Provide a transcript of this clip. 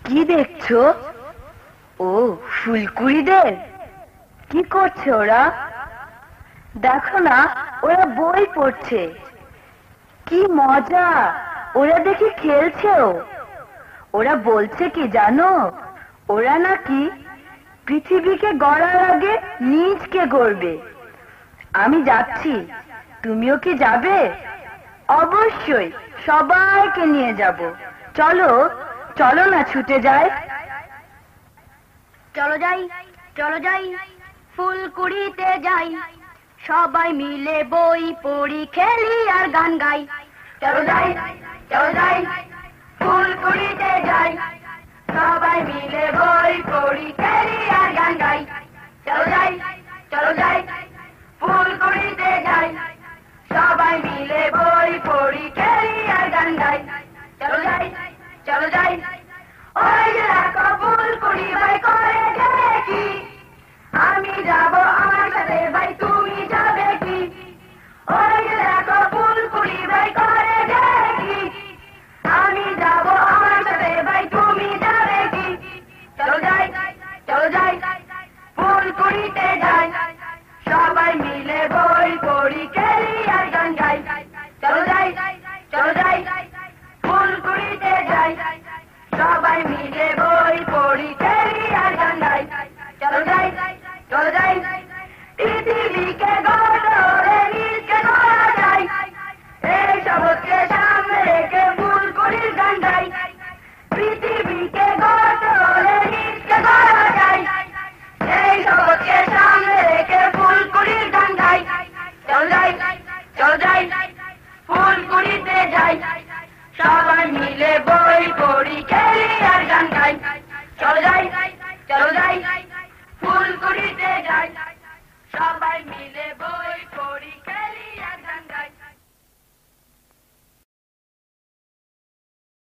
কি দেখছো? ও ফুলকুড়িদের। কি করছে ওরা? দেখো না, ওরা বই পড়ছে। কি মজা, ওরা দেখি খেলছেও। ওরা বলছে কি জানো, ওরা নাকি পৃথিবীকে গড়ার আগে নিজকে গড়বে। আমি যাচ্ছি, তুমিও কি যাবে? অবশ্যই, সবাইকে নিয়ে যাব। চলো চলো না, ছুটে যাই। চলো যাই, চলো যাই, ফুলকুড়িতে যাই, সবাই মিলে বই পড়ি, খেলি আর গান গাই। চলো যাই, চলো যাই, ফুলকুড়িতে যাই, সবাই মিলে বই পড়ি, খেলি আর গান গাই। চলো যাই, চলো যাই, ফুলকুড়িতে যাই, সবাই মিলে বই পড়ি, খেলি আর গান গাই। চলো যাই, চলো যাই।